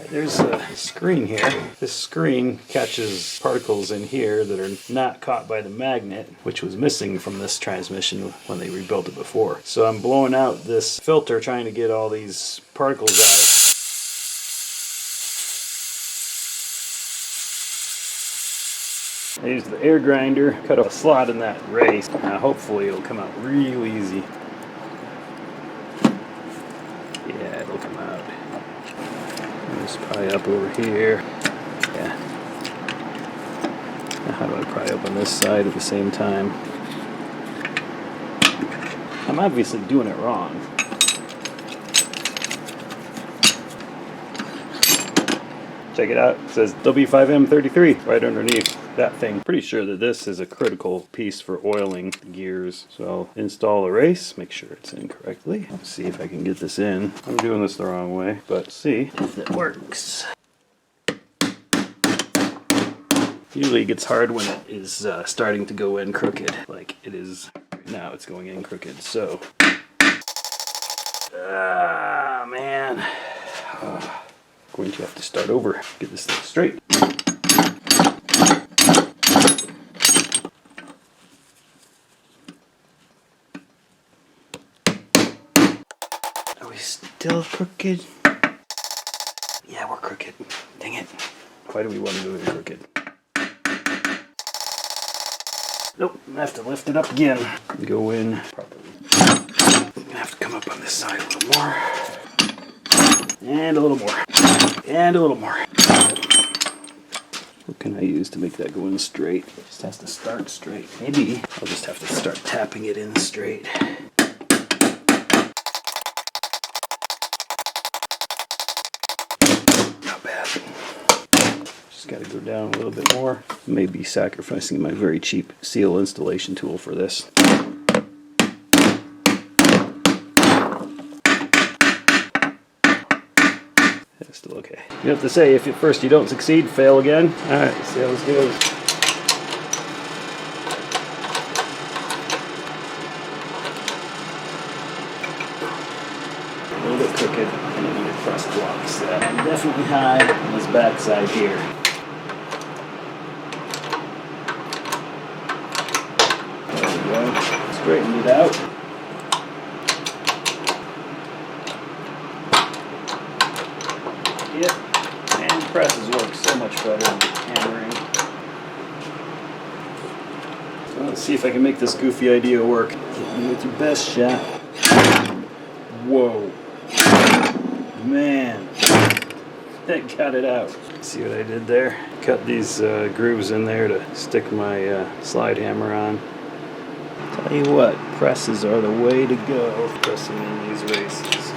There's a screen here. This screen catches particles in here that are not caught by the magnet, which was missing from this transmission when they rebuilt it before. So I'm blowing out this filter trying to get all these particles out. I used the air grinder, cut a slot in that race. Now hopefully it'll come out real easy. Yeah, it'll come out. Just pry up over here. Yeah. Now how do I pry up on this side at the same time? I'm obviously doing it wrong. Check it out. It says W5M33 right underneath that thing. Pretty sure that this is a critical piece for oiling the gears. So I'll install a race, make sure it's in correctly. Let's see if I can get this in. I'm doing this the wrong way, but see if it works. Usually it gets hard when it is starting to go in crooked, like it is right now. It's going in crooked, so. Ah, man. Going to have to start over, get this thing straight. Are we still crooked? Yeah, we're crooked. Dang it. Why do we want to go in crooked? Nope, I have to lift it up again. Go in properly. I'm gonna have to come up on this side a little more. And a little more. And a little more. What can I use to make that go in straight? It just has to start straight. Maybe I'll just have to start tapping it in straight. Not bad. Just gotta go down a little bit more. Maybe sacrificing my very cheap seal installation tool for this. Still okay. You have to say, if at first you don't succeed, fail again. Alright, see how this goes. A little bit crooked, and I need to press blocks. I'm definitely high on this back side here. There we go. Straighten it out. Yep, and presses work so much better than hammering. So let's see if I can make this goofy idea work. Hit me with your best shot. Whoa. Man. That got it out. See what I did there? Cut these grooves in there to stick my slide hammer on. Tell you what, presses are the way to go. Pressing in these races.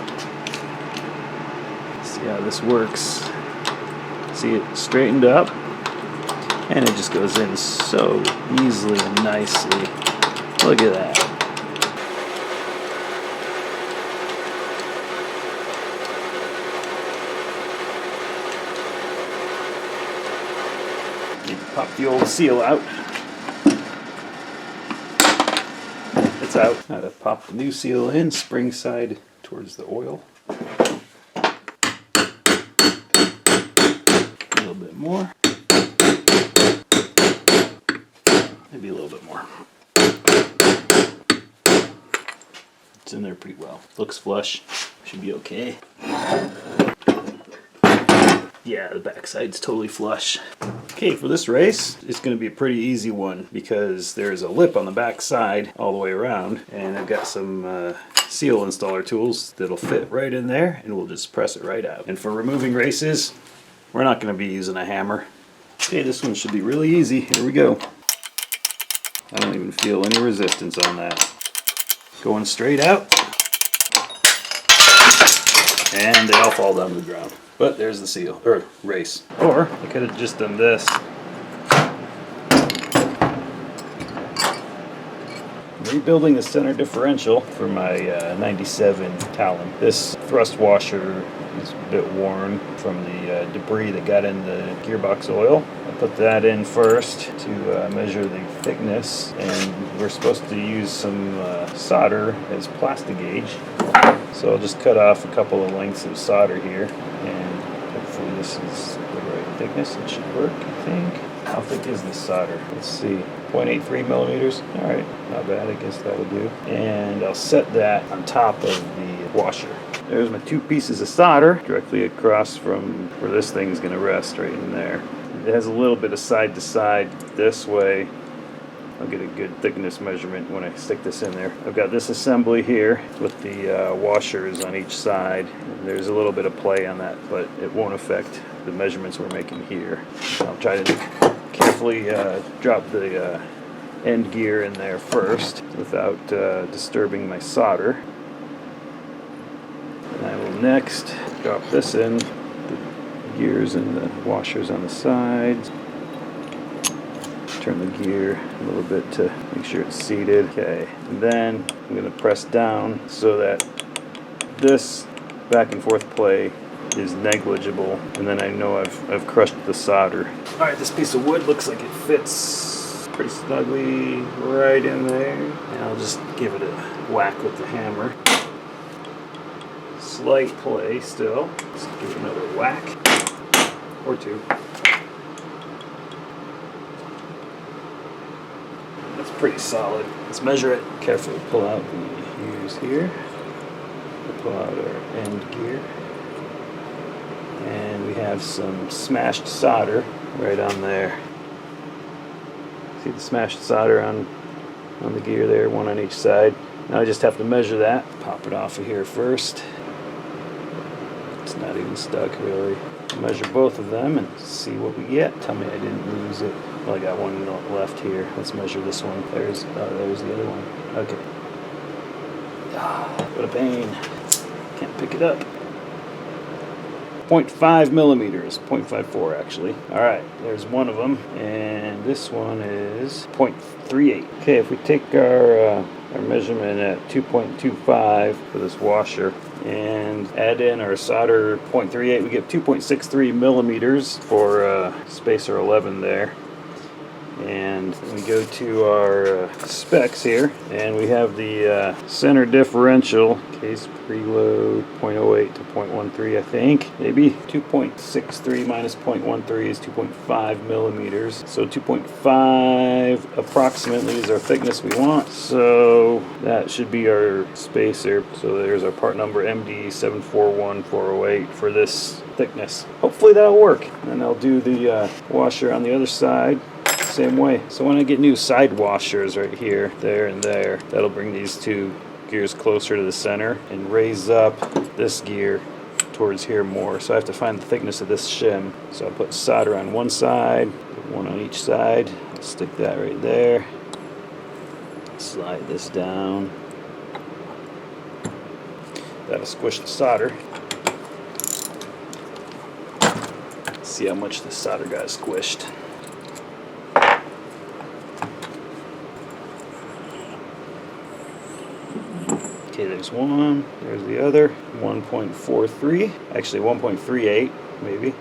See how this works. See it straightened up, and it just goes in so easily and nicely. Look at that. Need to pop the old seal out. It's out. Now to pop the new seal in, spring side towards the oil. More. Maybe a little bit more. It's in there pretty well. Looks flush. Should be okay. Yeah, the backside's totally flush. Okay, for this race, it's going to be a pretty easy one because there's a lip on the back side all the way around, and I've got some seal installer tools that'll fit right in there, and we'll just press it right out. And for removing races, we're not going to be using a hammer. Okay, this one should be really easy. Here we go. I don't even feel any resistance on that. Going straight out. And they all fall down to the ground. But there's the seal, or race. Or I could have just done this. Rebuilding the center differential for my 97 Talon. This thrust washer is a bit worn from the debris that got in the gearbox oil. I put that in first to measure the thickness, and we're supposed to use some solder as plastic gauge. So I'll just cut off a couple of lengths of solder here, and hopefully this this is the right thickness. It should work, I think. How thick is this solder? Let's see. 0.83 millimeters. All right, not bad. I guess that'll do. And I'll set that on top of the washer. There's my 2 pieces of solder directly across from where this thing's going to rest, right in there. It has a little bit of side to side this way. I'll get a good thickness measurement when I stick this in there. I've got this assembly here with the washers on each side. There's a little bit of play on that, but it won't affect the measurements we're making here. I'll try to carefully drop the end gear in there first without disturbing my solder. And I will next drop this in, the gears and the washers on the sides. Turn the gear a little bit to make sure it's seated. Okay, and then I'm going to press down so that this back and forth play is negligible, and then I know I've crushed the solder. All right, this piece of wood looks like it fits pretty snugly right in there, and I'll just give it a whack with the hammer. Slight play still. Let's give it another whack or 2. That's pretty solid. Let's measure it. Carefully pull out the gears here. We'll pull out our end gear. And we have some smashed solder right on there. See the smashed solder on the gear there, 1 on each side. Now I just have to measure that. Pop it off of here first. It's not even stuck really. Measure both of them and see what we get. Tell me I didn't lose it. Well, I got one left here. Let's measure this one. There's the other one. Okay. What a pain. Can't pick it up. 0.5 millimeters. 0.54 actually. Alright, there's one of them. And this one is 0.38. Okay, if we take our measurement at 2.25 for this washer and add in our solder 0.38, we get 2.63 millimeters for spacer 11 there. And we go to our specs here, and we have the center differential, case preload 0.08 to 0.13, I think, maybe. 2.63 minus 0.13 is 2.5 millimeters. So 2.5 approximately is our thickness we want. So that should be our spacer. So there's our part number MD741408 for this thickness. Hopefully that'll work. And I'll do the washer on the other side. Same way. So when I get new side washers right here, there and there, that'll bring these 2 gears closer to the center and raise up this gear towards here more. So I have to find the thickness of this shim. So I'll put solder on one side, put 1 on each side. I'll stick that right there. Slide this down. That'll squish the solder. See how much the solder got squished. Okay, there's one, there's the other, 1.43, actually 1.38 maybe.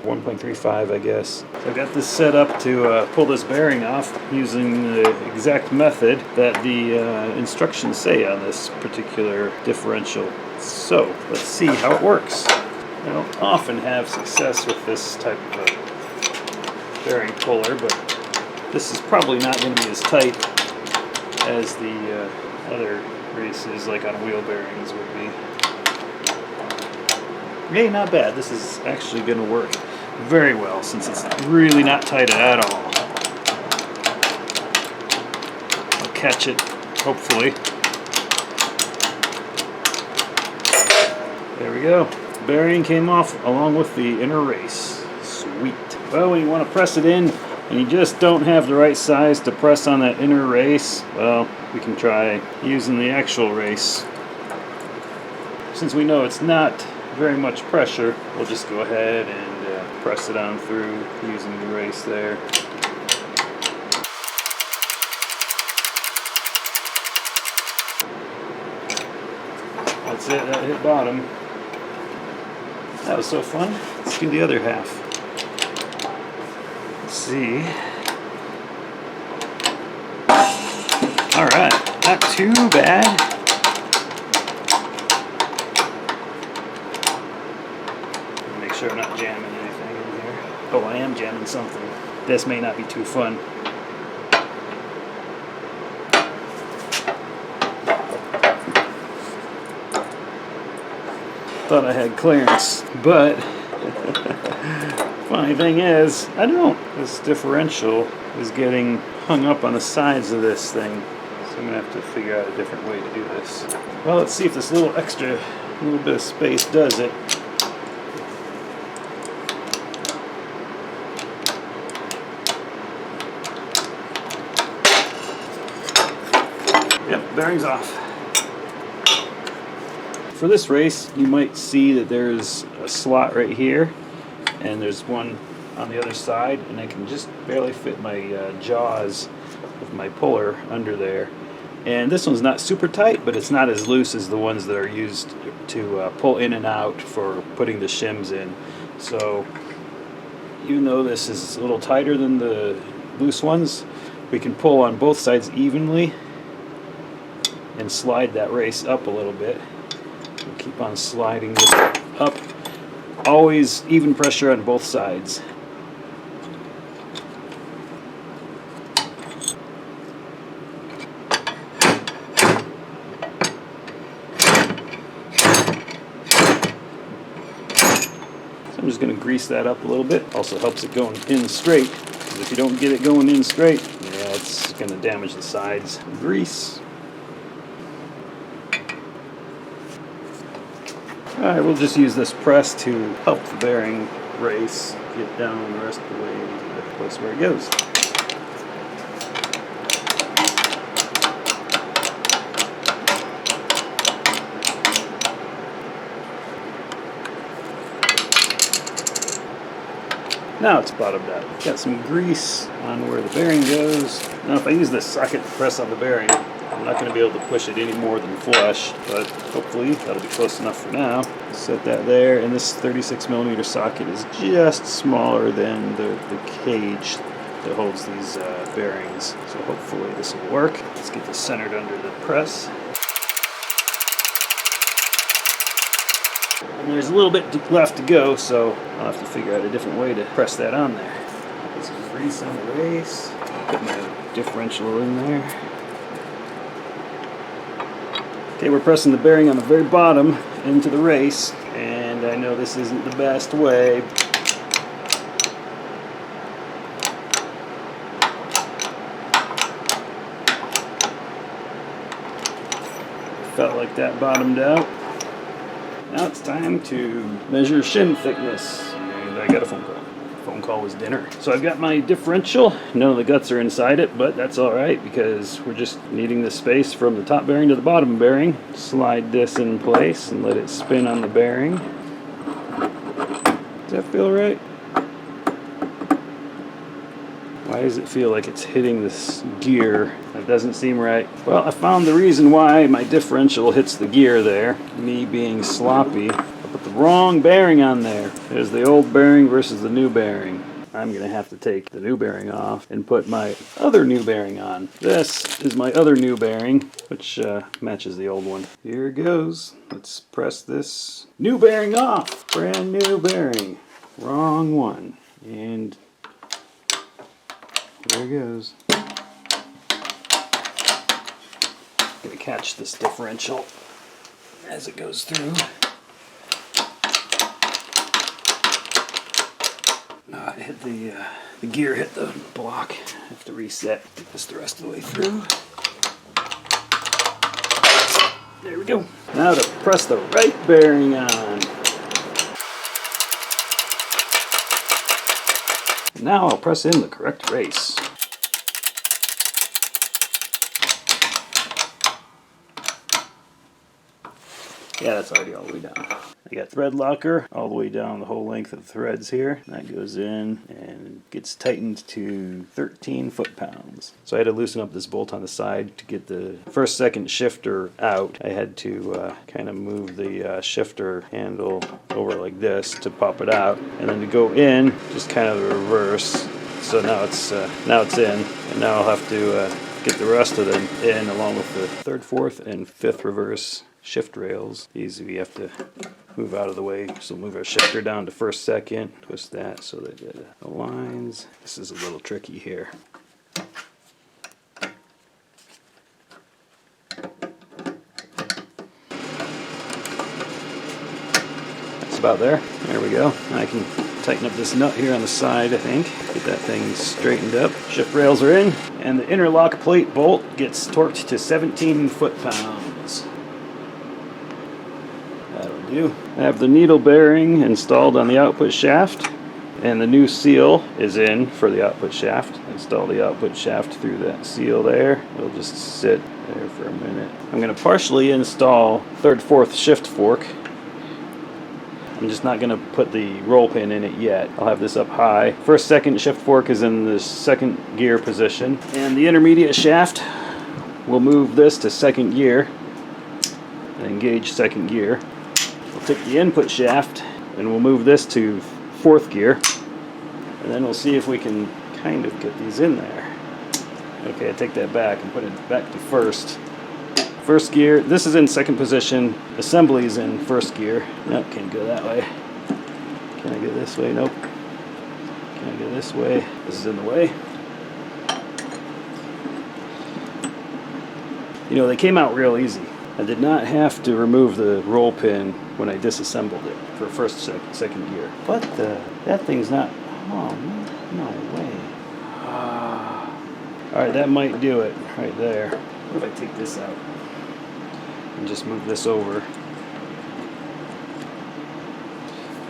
1.35 I guess. So I've got this set up to pull this bearing off using the exact method that the instructions say on this particular differential. So let's see how it works. I don't often have success with this type of bearing puller, but this is probably not going to be as tight as the other races, like on wheel bearings, would be. Hey, not bad. This is actually going to work very well since it's really not tight at all. I'll catch it, hopefully. There we go. The bearing came off along with the inner race. Sweet. Well, when you want to press it in and you just don't have the right size to press on that inner race, well, we can try using the actual race. Since we know it's not very much pressure, we'll just go ahead and press it on through using the race there. That's it, that hit bottom. That was so fun. Let's do the other half. Let's see. Alright, not too bad. jamming anything in here. Oh, I am jamming something. This may not be too fun. Thought I had clearance, but funny thing is, I don't. This differential is getting hung up on the sides of this thing, so I'm gonna have to figure out a different way to do this. Well, let's see if this little bit of space does it. Yep, bearing's off. For this race, you might see that there's a slot right here, and there's one on the other side, and I can just barely fit my jaws of my puller under there. And this one's not super tight, but it's not as loose as the ones that are used to pull in and out for putting the shims in. So even though this is a little tighter than the loose ones, we can pull on both sides evenly and slide that race up a little bit. We'll keep on sliding this up. Always even pressure on both sides. So I'm just going to grease that up a little bit. Also helps it going in straight, because if you don't get it going in straight, yeah, it's going to damage the sides. Grease. Alright, we'll just use this press to help the bearing race get down the rest of the way into the place where it goes. Now it's bottomed out. Got some grease on where the bearing goes. Now if I use this socket to press on the bearing, I'm not going to be able to push it any more than flush, but hopefully that'll be close enough for now. Set that there, and this 36mm socket is just smaller than the cage that holds these bearings, so hopefully this will work. Let's get this centered under the press. And there's a little bit left to go, so I'll have to figure out a different way to press that on there. Put some grease on the race, put my differential in there. Okay, we're pressing the bearing on the very bottom into the race, and I know this isn't the best way. Felt like that bottomed out. Now it's time to measure shim thickness, and I got a phone call. The phone call was dinner. So I've got my differential. None of the guts are inside it, but that's all right because we're just needing the space from the top bearing to the bottom bearing. Slide this in place and let it spin on the bearing. Does that feel right? Why does it feel like it's hitting this gear? That doesn't seem right. Well, I found the reason why my differential hits the gear there. Me being sloppy. I put the wrong bearing on there. There's the old bearing versus the new bearing. I'm going to have to take the new bearing off and put my other new bearing on. This is my other new bearing, which matches the old one. Here it goes. Let's press this new bearing off. Brand new bearing. Wrong one. And there it goes. Gonna catch this differential as it goes through. It hit the gear hit the block. I have to reset. Get this the rest of the way through. There we go. Now to press the right bearing on. Now I'll press in the correct race. Yeah, that's already all the way down. I got thread locker all the way down the whole length of the threads here. That goes in and gets tightened to 13 foot-pounds. So I had to loosen up this bolt on the side to get the first second shifter out. I had to kind of move the shifter handle over like this to pop it out, and then to go in, just kind of the reverse. So now it's in, and now I'll have to get the rest of them in along with the third, fourth, and fifth reverse shift rails. These we have to move out of the way. So move our shifter down to first, second, twist that so that it aligns. This is a little tricky here. That's about there. There we go. I can tighten up this nut here on the side, I think. Get that thing straightened up. Shift rails are in, and the interlock plate bolt gets torqued to 17 foot-pounds. That'll do. I have the needle bearing installed on the output shaft, and the new seal is in for the output shaft. Install the output shaft through that seal there. It'll just sit there for a minute. I'm going to partially install 3rd, 4th shift fork. I'm just not going to put the roll pin in it yet. I'll have this up high. 1st, 2nd shift fork is in the 2nd gear position. And the intermediate shaft, we'll move this to 2nd gear and engage 2nd gear. We'll take the input shaft and we'll move this to 4th gear. And then we'll see if we can kind of get these in there. Okay, I take that back and put it back to 1st. 1st gear, this is in 2nd position, assembly is in 1st gear. Nope, can't go that way. Can I go this way? Nope. Can I go this way? This is in the way. You know, they came out real easy. I did not have to remove the roll pin when I disassembled it for 1st, 2nd gear. But that thing's not, oh no way. Alright, that might do it right there. What if I take this out? And just move this over.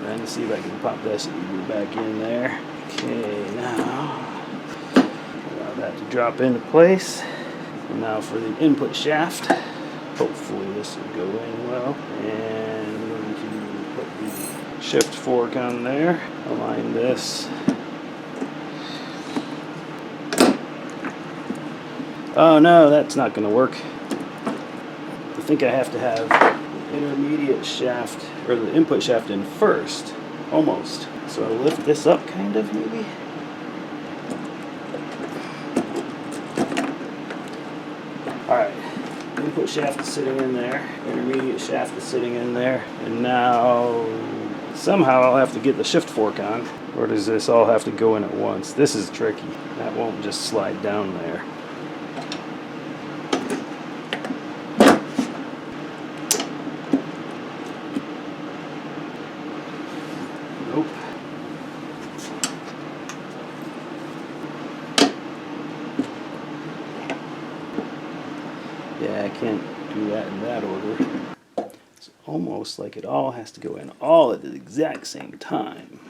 And see if I can pop this back in there. Okay, now allow that to drop into place. And now for the input shaft. Hopefully this will go in well. And we're going to put the shift fork on there. Align this. Oh no, that's not going to work. I think I have to have the intermediate shaft, or the input shaft in first, almost. So I'll lift this up kind of, maybe. Alright, input shaft is sitting in there, intermediate shaft is sitting in there, and now somehow I'll have to get the shift fork on, or does this all have to go in at once? This is tricky. That won't just slide down there. Nope. Yeah, I can't do that in that order. It's almost like it all has to go in all at the exact same time.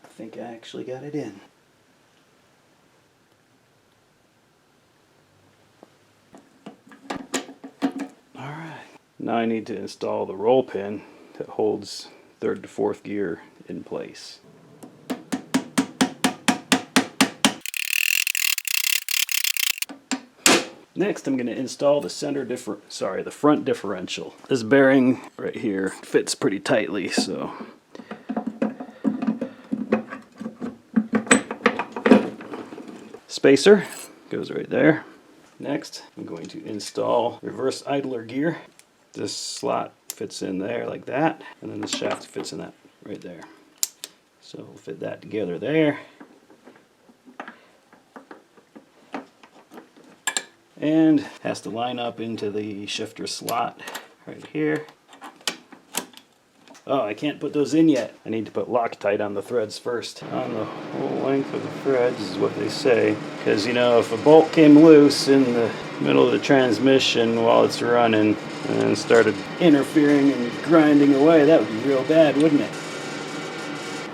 I think I actually got it in. Alright, now I need to install the roll pin that holds 3rd to 4th gear in place. Next, I'm going to install the the front differential. This bearing right here fits pretty tightly, so spacer goes right there. Next, I'm going to install reverse idler gear. This slot fits in there like that, and then the shaft fits in that right there. So we'll fit that together there. And has to line up into the shifter slot right here. Oh, I can't put those in yet. I need to put Loctite on the threads first. On the whole length of the threads is what they say. Because, you know, if a bolt came loose in the middle of the transmission while it's running and then started interfering and grinding away, that would be real bad, wouldn't it?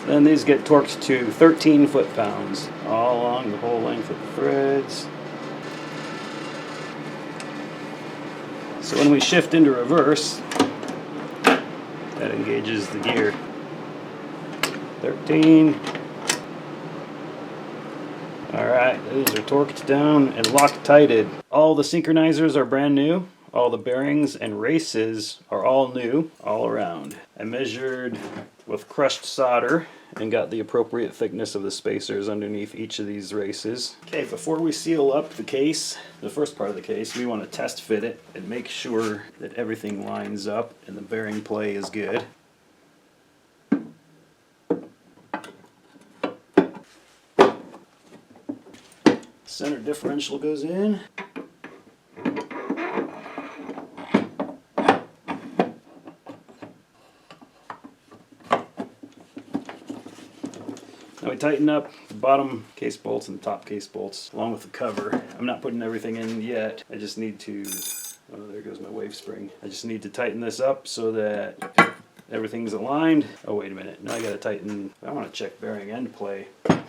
Then these get torqued to 13 foot-pounds all along the whole length of the threads. So when we shift into reverse, that engages the gear. 13. Alright, those are torqued down and Loctited. All the synchronizers are brand new. All the bearings and races are all new, all around. I measured with crushed solder and got the appropriate thickness of the spacers underneath each of these races. Okay, before we seal up the case, the first part of the case, we want to test fit it and make sure that everything lines up and the bearing play is good. Center differential goes in. Now we tighten up the bottom case bolts and the top case bolts along with the cover. I'm not putting everything in yet. I just need to, oh, there goes my wave spring. I just need to tighten this up so that everything's aligned. Oh, wait a minute. Now I gotta tighten, I want to check bearing end play. I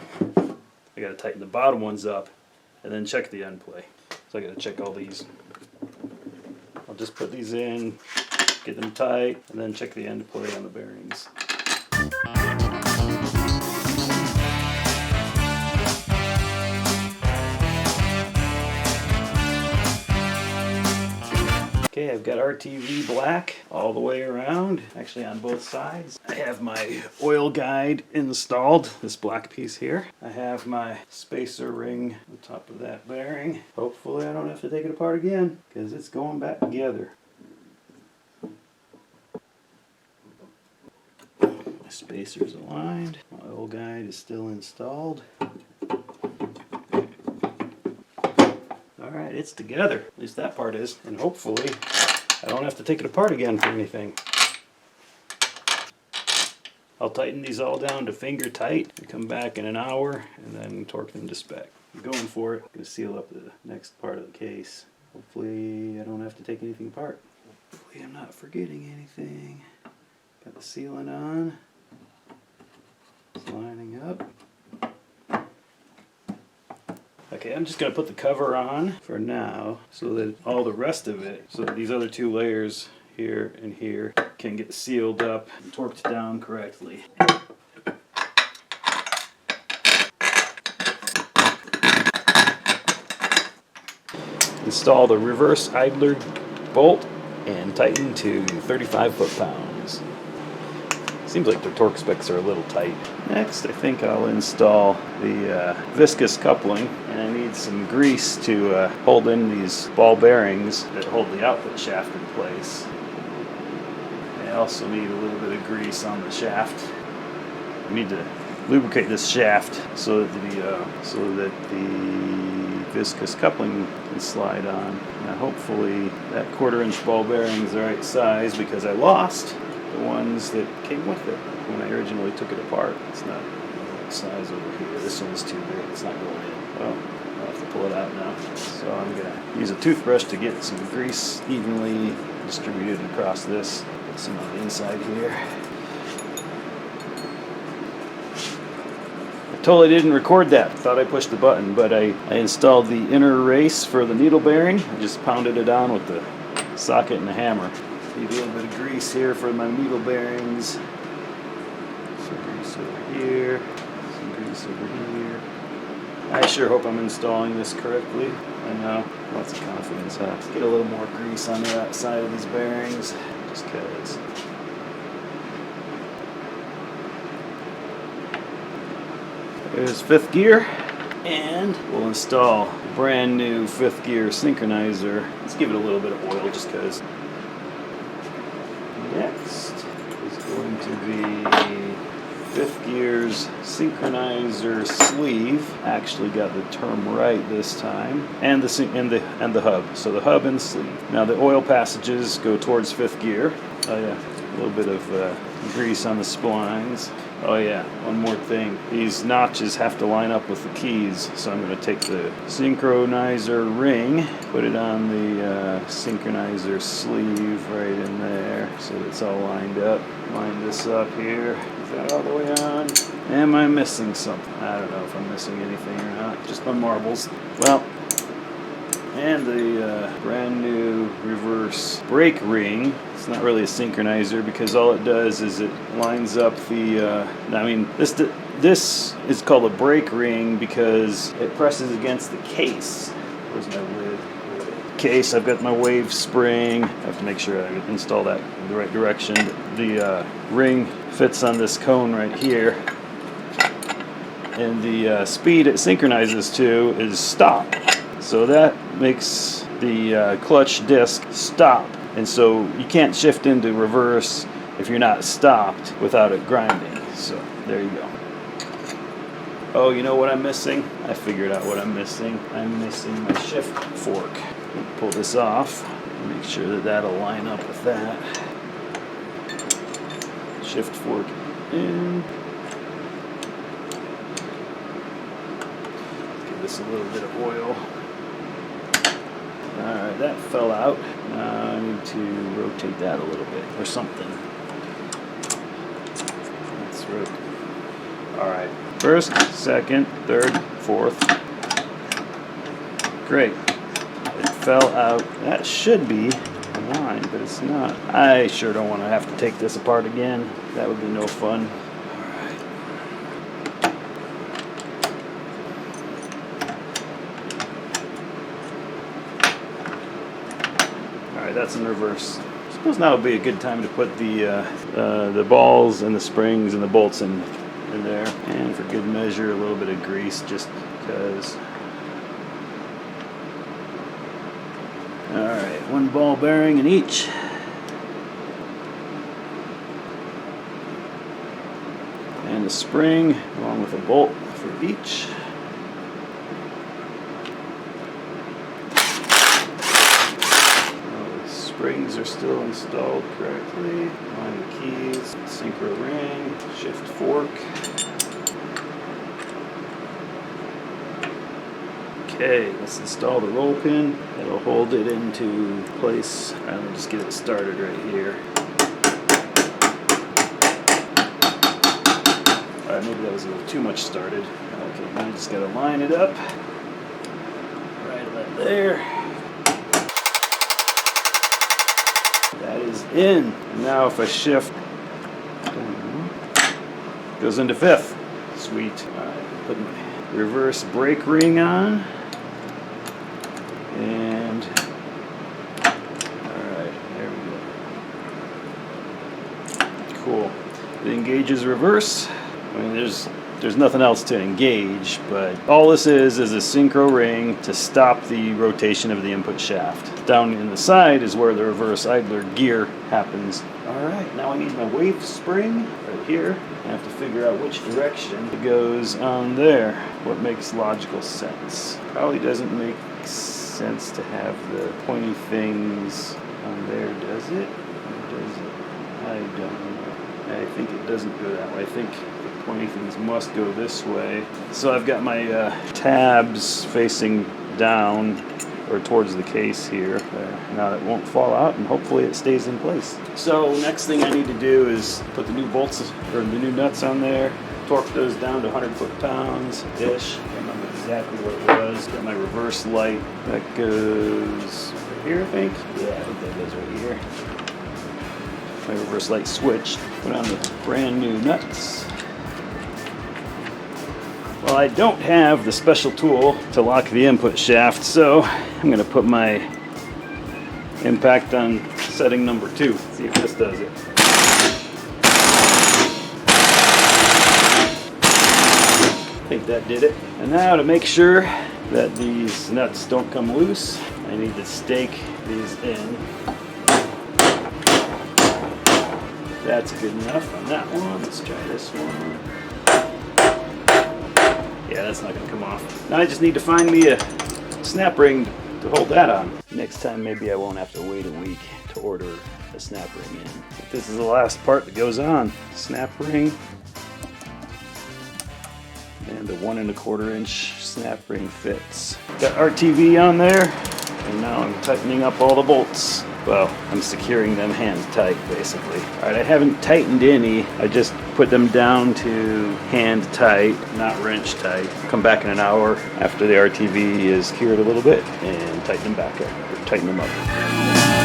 gotta tighten the bottom ones up and then check the end play. So I gotta check all these. I'll just put these in, get them tight, and then check the end play on the bearings. Okay, I've got RTV black all the way around, actually on both sides. I have my oil guide installed, this black piece here. I have my spacer ring on top of that bearing. Hopefully I don't have to take it apart again, because it's going back together. My spacer's aligned, my oil guide is still installed. Alright, it's together. At least that part is. And hopefully I don't have to take it apart again for anything. I'll tighten these all down to finger tight and come back in an hour and then torque them to spec. I'm going for it. I'm going to seal up the next part of the case. Hopefully I don't have to take anything apart. Hopefully I'm not forgetting anything. Got the sealant on. It's lining up. Okay, I'm just going to put the cover on for now so that all the rest of it, so that these other two layers here and here can get sealed up and torqued down correctly. Install the reverse idler bolt and tighten to 35 foot-pounds. Seems like their torque specs are a little tight. Next, I think I'll install the viscous coupling, and I need some grease to hold in these ball bearings that hold the output shaft in place. I also need a little bit of grease on the shaft. I need to lubricate this shaft so that the viscous coupling can slide on. Now hopefully that 1/4-inch ball bearing is the right size, because I lost the ones that came with it when I originally took it apart. It's not the right size over here. This one's too big. It's not going in. Oh, I'll have to pull it out now. So I'm going to use a toothbrush to get some grease evenly distributed across this. Put some on the inside here. I totally didn't record that. Thought I pushed the button, but I installed the inner race for the needle bearing. I just pounded it on with the socket and the hammer. Need a little bit of grease here for my needle bearings. Some grease over here. Some grease over here. I sure hope I'm installing this correctly. I know, lots of confidence. Let's get a little more grease on the outside of these bearings, just because. There's fifth gear, and we'll install a brand new fifth gear synchronizer. Let's give it a little bit of oil just because. Next is going to be fifth gear's synchronizer sleeve. Actually got the term right this time, and the hub. So the hub and the sleeve. Now the oil passages go towards fifth gear. Oh yeah, a little bit of grease on the splines. Oh yeah, one more thing. These notches have to line up with the keys, so I'm going to take the synchronizer ring, put it on the synchronizer sleeve right in there, so it's all lined up. Line this up here. Is that all the way on? Am I missing something? I don't know if I'm missing anything or not. Just my marbles. Well, and the brand new reverse brake ring. It's not really a synchronizer because all it does is it lines up the. This is called a brake ring because it presses against the case. Where's my lid? Case. I've got my wave spring. I have to make sure I install that in the right direction. The ring fits on this cone right here, and the speed it synchronizes to is stop. So that makes the clutch disc stop, and so you can't shift into reverse if you're not stopped without it grinding. So there you go. Oh, you know what I'm missing? I figured out what I'm missing. I'm missing my shift fork. Pull this off. Make sure that that'll line up with that. Shift fork in. Give this a little bit of oil. Alright, that fell out. Now I need to rotate that a little bit or something. Let's rotate. Alright, first, second, third, fourth. Great. It fell out. That should be a line, but it's not. I sure don't want to have to take this apart again. That would be no fun. That's in reverse. I suppose now would be a good time to put the balls and the springs and the bolts in there. And for good measure, a little bit of grease just because. Alright, one ball bearing in each. And a spring along with a bolt for each. Springs are still installed correctly. Line the keys, synchro ring, shift fork. Okay, let's install the roll pin. That'll hold it into place. Let me just get it started right here. Alright, maybe that was a little too much started. Okay, now I just gotta line it up. Right about there. That is in. And now if I shift, goes into fifth. Sweet. Alright, put my reverse brake ring on. And alright, there we go. Cool. It engages reverse. I mean, there's nothing else to engage, but all this is a synchro ring to stop the rotation of the input shaft. Down in the side is where the reverse idler gear happens. Alright, now I need my wave spring right here. I have to figure out which direction it goes on there. What makes logical sense? Probably doesn't make sense to have the pointy things on there, does it? Or does it? I don't know. I think it doesn't go that way. I think the pointy things must go this way. So I've got my tabs facing down or towards the case here. Now it won't fall out, and hopefully it stays in place. So next thing I need to do is put the new bolts or the new nuts on there, torque those down to 100 foot-pounds-ish. I remember exactly what it was. Got my reverse light. That goes right here, I think. Yeah, I think that goes right here. My reverse light switch. Put on the brand new nuts. Well, I don't have the special tool to lock the input shaft, so I'm going to put my impact on setting number 2. See if this does it. I think that did it. And now to make sure that these nuts don't come loose, I need to stake these in. That's good enough on that one. Let's try this one. Yeah, that's not going to come off. Now I just need to find me a snap ring to hold that on. Next time maybe I won't have to wait a week to order a snap ring in. But this is the last part that goes on. Snap ring. And the 1 1/4 inch snap ring fits. Got RTV on there, and now I'm tightening up all the bolts. Well, I'm securing them hand tight, basically. All right, I haven't tightened any. I just put them down to hand tight, not wrench tight. Come back in an hour after the RTV is cured a little bit and tighten them back up, or tighten them up.